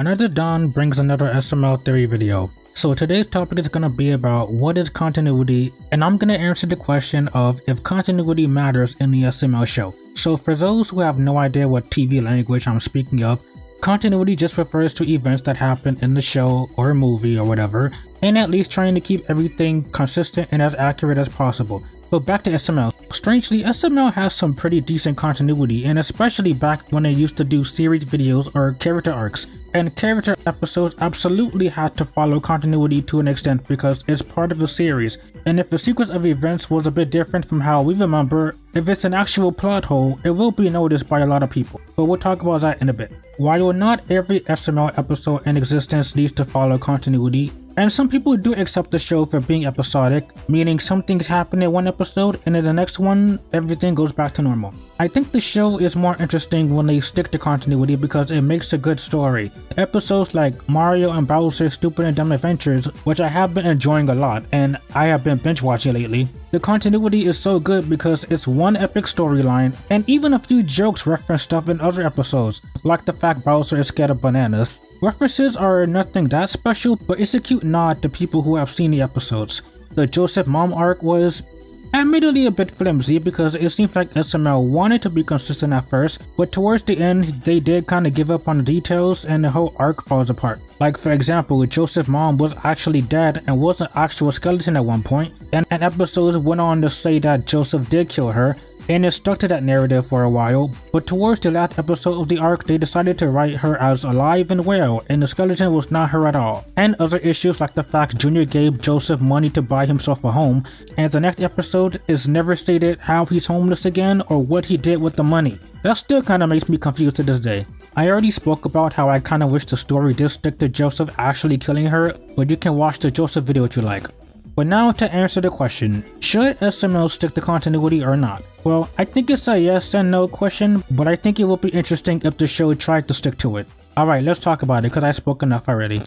Another dawn brings another SML theory video. So today's topic is gonna be about what is continuity, and I'm gonna answer the question of if continuity matters in the SML show. So for those who have no idea what TV language I'm speaking of, continuity just refers to events that happen in the show or movie or whatever, and at least trying to keep everything consistent and as accurate as possible. But back to SML. Strangely, SML has some pretty decent continuity, and especially back when they used to do series videos or character arcs. And character episodes absolutely had to follow continuity to an extent because it's part of the series. And if the sequence of events was a bit different from how we remember, if it's an actual plot hole, it will be noticed by a lot of people. But we'll talk about that in a bit. While not every SML episode in existence needs to follow continuity, and some people do accept the show for being episodic, meaning some things happen in one episode and in the next one, everything goes back to normal. I think the show is more interesting when they stick to continuity because it makes a good story. Episodes like Mario and Bowser's Stupid and Dumb Adventures, which I have been enjoying a lot and I have been binge watching lately. The continuity is so good because it's one epic storyline, and even a few jokes reference stuff in other episodes, like the fact Bowser is scared of bananas. References are nothing that special, but it's a cute nod to people who have seen the episodes. The Joseph Mom arc was admittedly a bit flimsy because it seems like SML wanted to be consistent at first, but towards the end they did kind of give up on the details and the whole arc falls apart. Like for example, Joseph's mom was actually dead and was an actual skeleton at one point, and episodes went on to say that Joseph did kill her, and it stuck to that narrative for a while, but towards the last episode of the arc they decided to write her as alive and well, and the skeleton was not her at all. And other issues like the fact Junior gave Joseph money to buy himself a home, and the next episode is never stated how he's homeless again or what he did with the money. That still kinda makes me confused to this day. I already spoke about how I kinda wish the story did stick to Joseph actually killing her, but you can watch the Joseph video if you like. But now to answer the question, should SML stick to continuity or not? Well, I think it's a yes and no question, but I think it would be interesting if the show tried to stick to it. Alright, let's talk about it because I spoke enough already.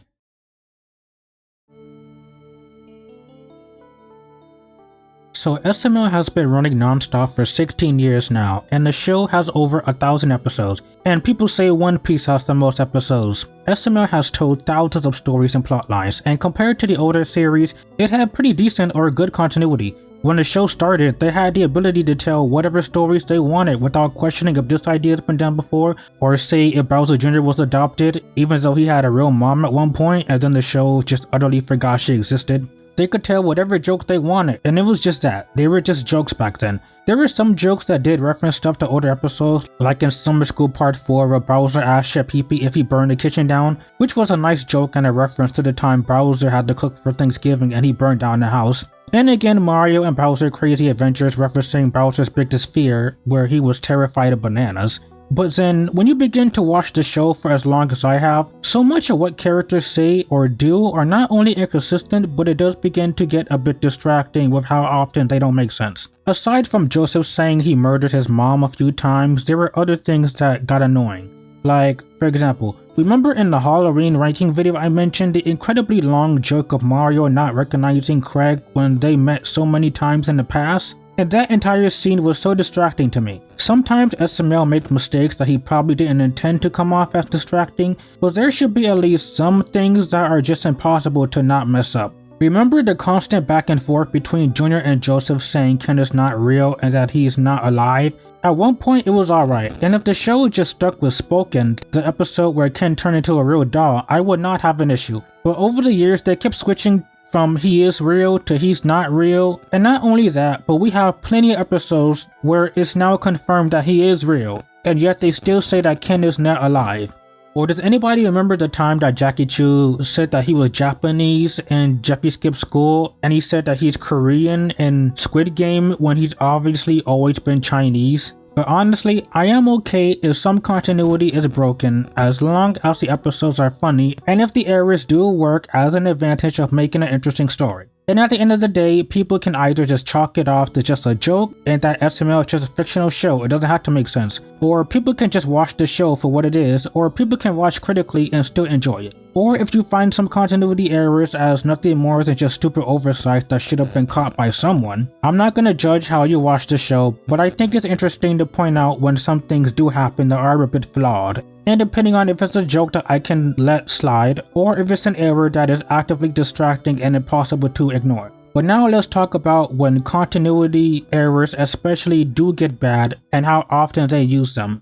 So SML has been running non-stop for 16 years now, and the show has over 1,000 episodes, and people say One Piece has the most episodes. SML has told thousands of stories and plotlines, and compared to the older series, it had pretty decent or good continuity. When the show started, they had the ability to tell whatever stories they wanted without questioning if this idea had been done before, or say if Bowser Jr. was adopted, even though he had a real mom at one point and then the show just utterly forgot she existed. They could tell whatever jokes they wanted, and it was just that. They were just jokes back then. There were some jokes that did reference stuff to older episodes, like in Summer School Part 4 where Bowser asked Chef Pee-Pee if he burned the kitchen down, which was a nice joke and a reference to the time Bowser had to cook for Thanksgiving and he burned down the house. And again, Mario and Bowser Crazy Adventures referencing Bowser's biggest fear, where he was terrified of bananas. But then, when you begin to watch the show for as long as I have, so much of what characters say or do are not only inconsistent, but it does begin to get a bit distracting with how often they don't make sense. Aside from Joseph saying he murdered his mom a few times, there were other things that got annoying. Like, for example, remember in the Halloween ranking video I mentioned the incredibly long joke of Mario not recognizing Craig when they met so many times in the past? And that entire scene was so distracting to me. Sometimes SML makes mistakes that he probably didn't intend to come off as distracting, but there should be at least some things that are just impossible to not mess up. Remember the constant back and forth between Junior and Joseph saying Ken is not real and that he is not alive? At one point it was alright, and if the show just stuck with Spoken, the episode where Ken turned into a real doll, I would not have an issue. But over the years they kept switching from he is real to he's not real, and not only that, but we have plenty of episodes where it's now confirmed that he is real, and yet they still say that Ken is not alive. Or does anybody remember the time that Jackie Chu said that he was Japanese and Jeffy skipped school, and he said that he's Korean in Squid Game when he's obviously always been Chinese? But honestly, I am okay if some continuity is broken as long as the episodes are funny and if the errors do work as an advantage of making an interesting story. And at the end of the day, people can either just chalk it off to just a joke and that SML is just a fictional show, it doesn't have to make sense, or people can just watch the show for what it is, or people can watch critically and still enjoy it. or if you find some continuity errors as nothing more than just stupid oversights that should have been caught by someone. I'm not gonna judge how you watch the show, but I think it's interesting to point out when some things do happen that are a bit flawed. And depending on if it's a joke that I can let slide, or if it's an error that is actively distracting and impossible to ignore. But now let's talk about when continuity errors especially do get bad and how often they use them.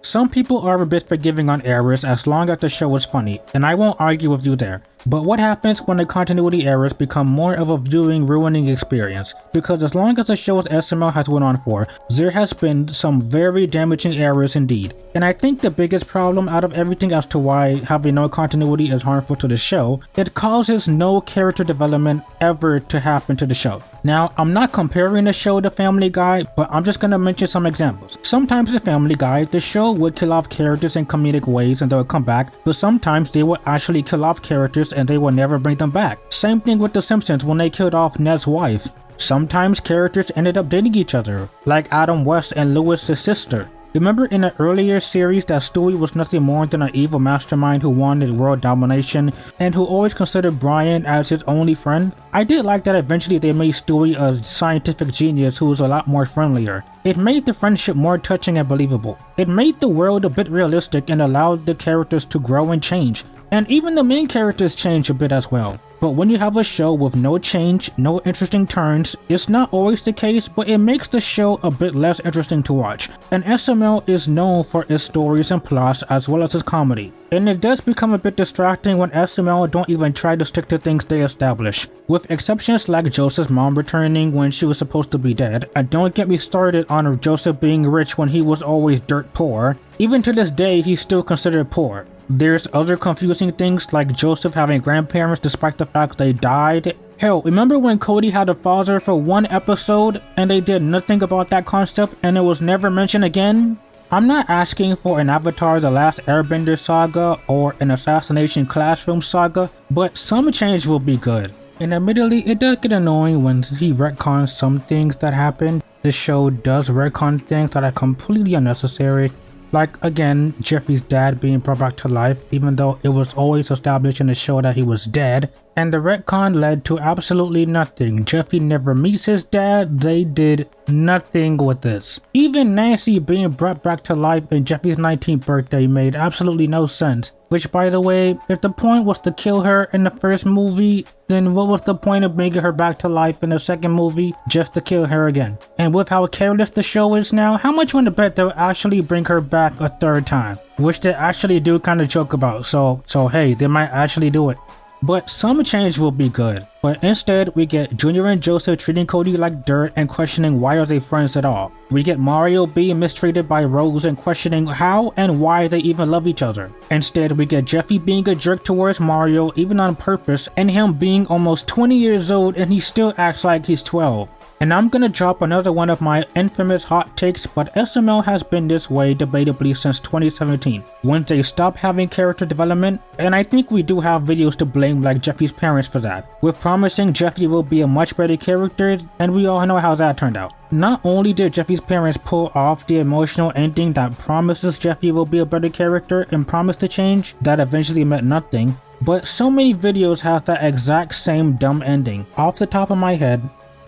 Some people are a bit forgiving on errors as long as the show is funny, and I won't argue with you there. But what happens when the continuity errors become more of a viewing ruining experience? Because as long as the show's SML has went on for, there has been some very damaging errors indeed. And I think the biggest problem out of everything as to why having no continuity is harmful to the show, it causes no character development ever to happen to the show. Now, I'm not comparing the show to Family Guy, but I'm just gonna mention some examples. Sometimes in Family Guy, the show would kill off characters in comedic ways and they would come back, but sometimes they would actually kill off characters and they will never bring them back. Same thing with The Simpsons when they killed off Ned's wife. Sometimes characters ended up dating each other, like Adam West and Lois's sister. Remember in the earlier series that Stewie was nothing more than an evil mastermind who wanted world domination and who always considered Brian as his only friend? I did like that eventually they made Stewie a scientific genius who was a lot more friendlier. It made the friendship more touching and believable. It made the world a bit realistic and allowed the characters to grow and change. And even the main characters change a bit as well. But when you have a show with no change, no interesting turns, it's not always the case, but it makes the show a bit less interesting to watch. And SML is known for its stories and plots as well as its comedy. And it does become a bit distracting when SML don't even try to stick to things they establish. With exceptions like Joseph's mom returning when she was supposed to be dead, and don't get me started on Joseph being rich when he was always dirt poor. Even to this day, he's still considered poor. There's other confusing things like Joseph having grandparents despite the fact they died. Hell, remember when Cody had a father for one episode and they did nothing about that concept and it was never mentioned again? I'm not asking for an Avatar The Last Airbender saga or an Assassination Classroom saga, but some change will be good. And admittedly, it does get annoying when he retcons some things that happen. The show does retcon things that are completely unnecessary. Like, again, Jeffy's dad being brought back to life, even though it was always established in the show that he was dead. And the retcon led to absolutely nothing. Jeffy never meets his dad, they did nothing with this. Even Nancy being brought back to life in Jeffy's 19th birthday made absolutely no sense. Which, by the way, if the point was to kill her in the first movie, then what was the point of bringing her back to life in the second movie just to kill her again? And with how careless the show is now, how much would you bet they'll actually bring her back a third time? Which they actually do kind of joke about, so hey, they might actually do it. But some change will be good. But instead, we get Junior and Joseph treating Cody like dirt and questioning why are they friends at all. We get Mario being mistreated by Rose and questioning how and why they even love each other. Instead, we get Jeffy being a jerk towards Mario even on purpose and him being almost 20 years old and he still acts like he's 12. And I'm gonna drop another one of my infamous hot takes, but SML has been this way debatably since 2017, when they stopped having character development, and I think we do have videos to blame like Jeffy's parents for that, with promising Jeffy will be a much better character, and we all know how that turned out. Not only did Jeffy's parents pull off the emotional ending that promises Jeffy will be a better character and promise to change, that eventually meant nothing, but so many videos have that exact same dumb ending. Off the top of my head,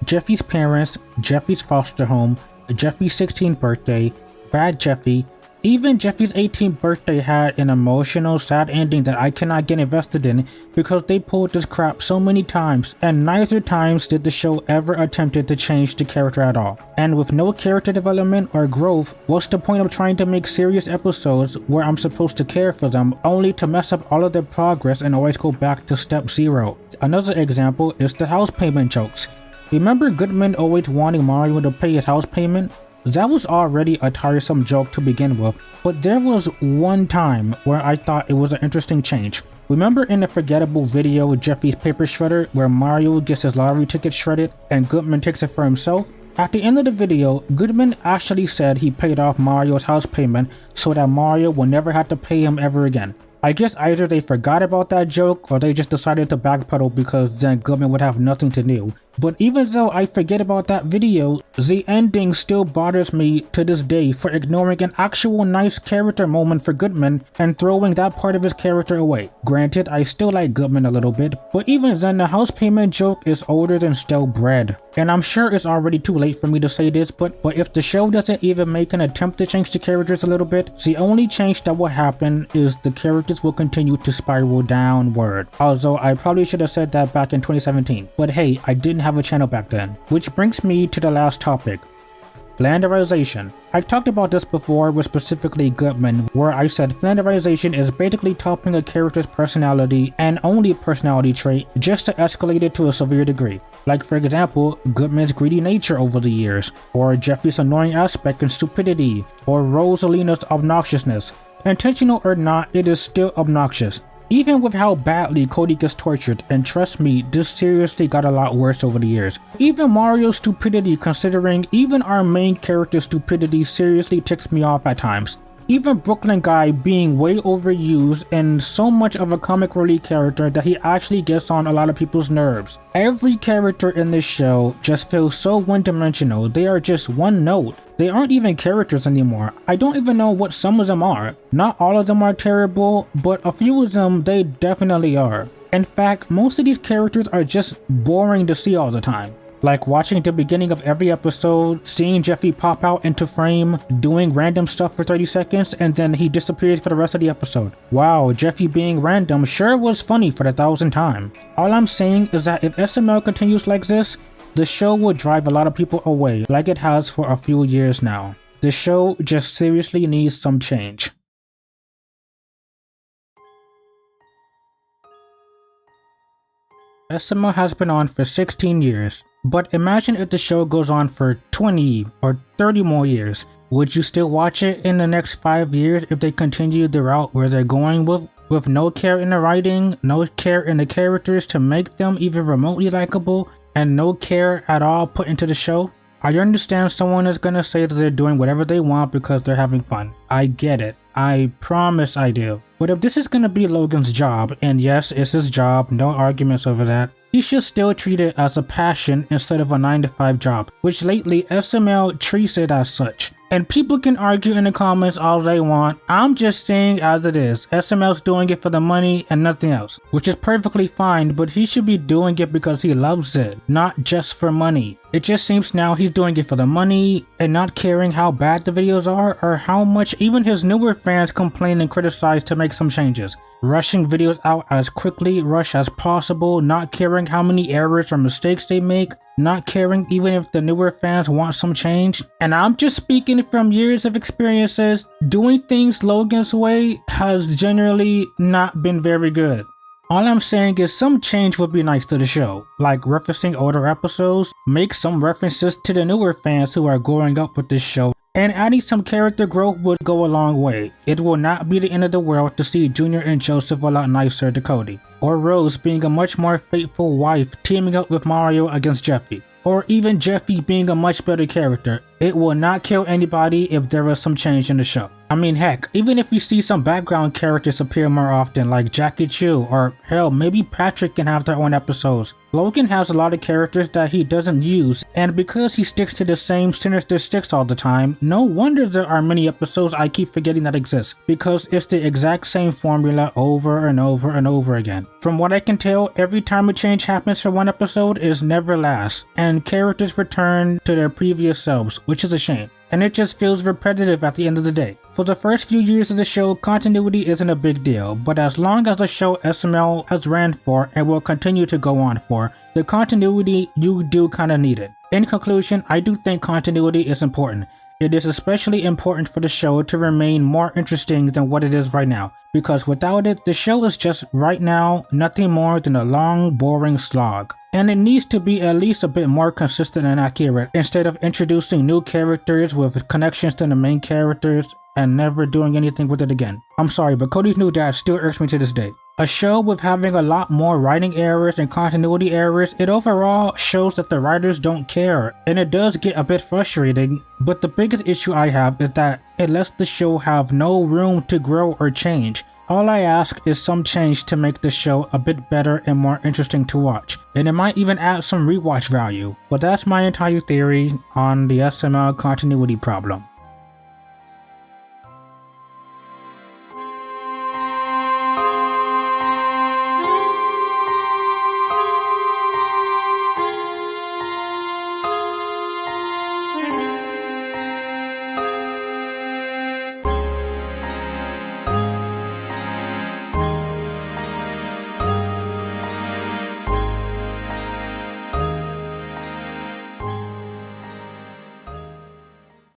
Jeffy's parents, Jeffy's foster home, Jeffy's 16th birthday, Bad Jeffy, even Jeffy's 18th birthday had an emotional, sad ending that I cannot get invested in because they pulled this crap so many times, and neither times did the show ever attempted to change the character at all. And with no character development or growth, what's the point of trying to make serious episodes where I'm supposed to care for them only to mess up all of their progress and always go back to step zero? Another example is the house payment jokes. Remember Goodman always wanting Mario to pay his house payment? That was already a tiresome joke to begin with, but there was one time where I thought it was an interesting change. Remember in the forgettable video with Jeffy's paper shredder where Mario gets his lottery ticket shredded and Goodman takes it for himself? At the end of the video, Goodman actually said he paid off Mario's house payment so that Mario will never have to pay him ever again. I guess either they forgot about that joke or they just decided to backpedal because then Goodman would have nothing to do. But even though I forget about that video, the ending still bothers me to this day for ignoring an actual nice character moment for Goodman and throwing that part of his character away. Granted, I still like Goodman a little bit, but even then the house payment joke is older than stale bread. And I'm sure it's already too late for me to say this, but if the show doesn't even make an attempt to change the characters a little bit, the only change that will happen is the characters will continue to spiral downward. Although I probably should have said that back in 2017, but hey, I didn't have a channel back then. Which brings me to the last topic. Flanderization. I talked about this before with specifically Goodman, where I said flanderization is basically topping a character's personality and only personality trait just to escalate it to a severe degree. Like for example, Goodman's greedy nature over the years, or Jeffy's annoying aspect and stupidity, or Rosalina's obnoxiousness. Intentional or not, it is still obnoxious. Even with how badly Cody gets tortured, and trust me, this seriously got a lot worse over the years. Even Mario's stupidity, considering even our main character's stupidity, seriously ticks me off at times. Even Brooklyn Guy being way overused and so much of a comic relief character that he actually gets on a lot of people's nerves. Every character in this show just feels so one-dimensional. They are just one note. They aren't even characters anymore. I don't even know what some of them are. Not all of them are terrible, but a few of them they definitely are. In fact, most of these characters are just boring to see all the time. Like watching the beginning of every episode, seeing Jeffy pop out into frame, doing random stuff for 30 seconds, and then he disappears for the rest of the episode. Wow, Jeffy being random sure was funny for the 1,000th time. All I'm saying is that if SML continues like this, the show will drive a lot of people away like it has for a few years now. The show just seriously needs some change. SML has been on for 16 years, but imagine if the show goes on for 20 or 30 more years. Would you still watch it in the next 5 years if they continue the route where they're going with no care in the writing, no care in the characters to make them even remotely likable, and no care at all put into the show? I understand someone is gonna say that they're doing whatever they want because they're having fun. I get it. I promise I do. But if this is gonna be Logan's job, and yes, it's his job, no arguments over that, he should still treat it as a passion instead of a 9-to-5 job, which lately SML treats it as such. And people can argue in the comments all they want. I'm just saying as it is. SML's doing it for the money and nothing else, which is perfectly fine, but he should be doing it because he loves it, not just for money. It just seems now he's doing it for the money and not caring how bad the videos are or how much even his newer fans complain and criticize to make some changes. Rushing videos out as quickly as possible, not caring how many errors or mistakes they make, not caring even if the newer fans want some change. And I'm just speaking from years of experiences, doing things Logan's way has generally not been very good. All I'm saying is some change would be nice to the show, like referencing older episodes, make some references to the newer fans who are growing up with this show, and adding some character growth would go a long way. It will not be the end of the world to see Junior and Joseph a lot nicer to Cody, or Rose being a much more faithful wife teaming up with Mario against Jeffy, or even Jeffy being a much better character. It will not kill anybody if there is some change in the show. I mean heck, even if we see some background characters appear more often like Jackie Chu, or hell, maybe Patrick can have their own episodes. Logan has a lot of characters that he doesn't use, and because he sticks to the same sinister sticks all the time, no wonder there are many episodes I keep forgetting that exist, because it's the exact same formula over and over and over again. From what I can tell, every time a change happens for one episode, it never lasts, and characters return to their previous selves, which is a shame. And it just feels repetitive at the end of the day. For the first few years of the show, continuity isn't a big deal, but as long as the show SML has ran for and will continue to go on for, the continuity you do kinda need it. In conclusion, I do think continuity is important. It is especially important for the show to remain more interesting than what it is right now, because without it, the show is just right now nothing more than a long, boring slog. And it needs to be at least a bit more consistent and accurate instead of introducing new characters with connections to the main characters and never doing anything with it again. I'm sorry, but Cody's new dad still irks me to this day. A show with having a lot more writing errors and continuity errors, it overall shows that the writers don't care, and it does get a bit frustrating, but the biggest issue I have is that it lets the show have no room to grow or change. All I ask is some change to make the show a bit better and more interesting to watch, and it might even add some rewatch value. But that's my entire theory on the SML continuity problem.